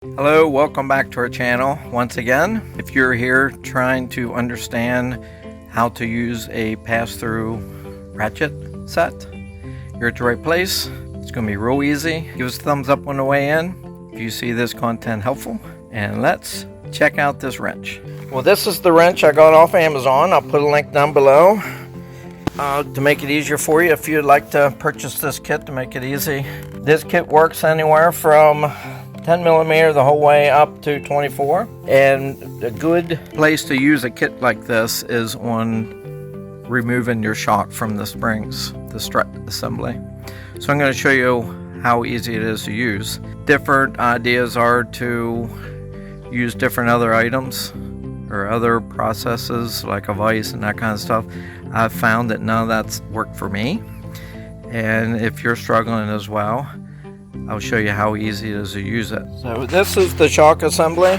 Hello, welcome back to our channel once again. If you're here trying to understand how to use a pass-through ratchet set, you're at the right place. It's going to be real easy. Give us a thumbs up on the way in if you see this content helpful, and let's check out this wrench. Well, this is the wrench I got off Amazon. I'll put a link down below to make it easier for you if you'd like to purchase this kit to make it easy. This kit works anywhere from 10 millimeter the whole way up to 24, and a good place to use a kit like this is on removing your shock from the springs, the strut assembly. So I'm going to show you how easy it is to use. Different ideas are to use different other items or other processes like a vise and that kind of stuff. I've found that none of that's worked for me, and if you're struggling as well, I'll show you how easy it is to use it. So this is the shock assembly.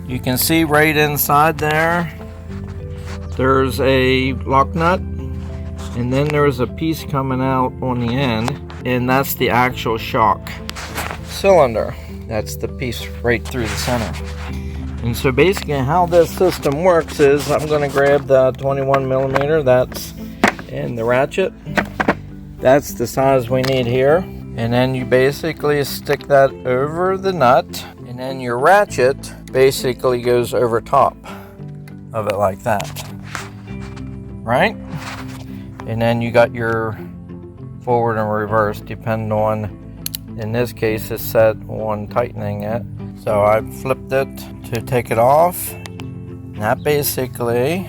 You can see right inside there's a lock nut, and then there's a piece coming out on the end, and that's the actual shock cylinder. That's the piece right through the center. And so basically how this system works is I'm going to grab the 21 millimeter that's in the ratchet. That's the size we need here. And then you basically stick that over the nut, and then your ratchet basically goes over top of it like that, right? And then you got your forward and reverse depending on, in this case it's set on tightening it. So I flipped it to take it off. And that basically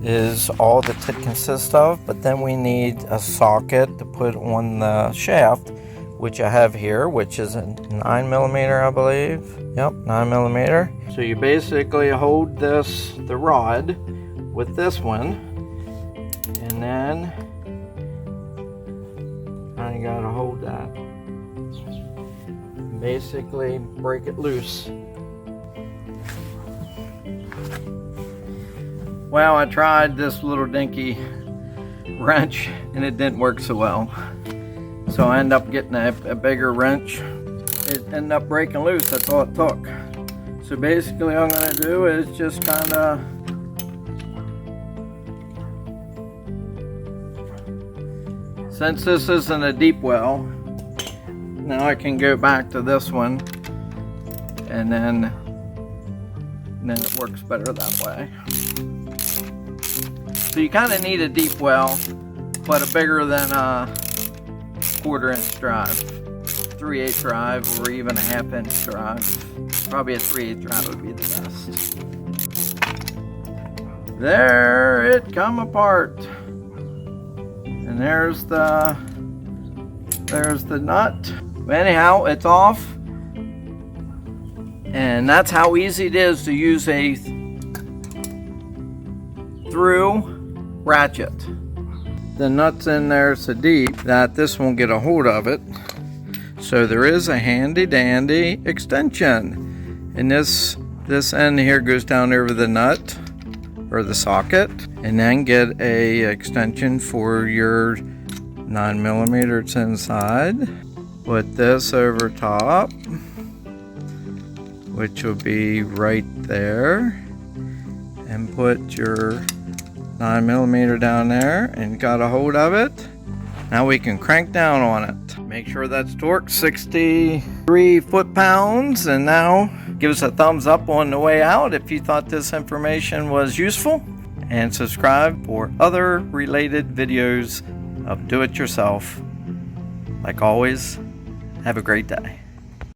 is all that it consists of, but then we need a socket to put on the shaft, which I have here, which is a 9 millimeter, I believe. Yep, 9 millimeter. So you basically hold the rod with this one, and then I gotta hold that. Basically break it loose. Well, I tried this little dinky wrench and it didn't work so well. So I ended up getting a bigger wrench. It ended up breaking loose, that's all it took. So basically all I'm going to do is just kind of since this isn't a deep well, now I can go back to this one, and then it works better that way. So you kind of need a deep well, but a bigger than a 1/4 inch drive, 3/8 drive, or even a 1/2 inch drive. Probably a 3/8 drive would be the best. There it come apart, and there's the nut. Anyhow, it's off, and that's how easy it is to use a through ratchet. The nut's in there so deep that this won't get a hold of it. So there is a handy dandy extension, and this end here goes down over the nut or the socket, and then get a extension for your 9 millimeter that's inside. Put this over top, which will be right there, and put your 9 millimeter down there and got a hold of it. Now we can crank down on it. Make sure that's torque 63 foot-pounds, and now give us a thumbs up on the way out if you thought this information was useful, and subscribe for other related videos of do-it-yourself. Like always, have a great day.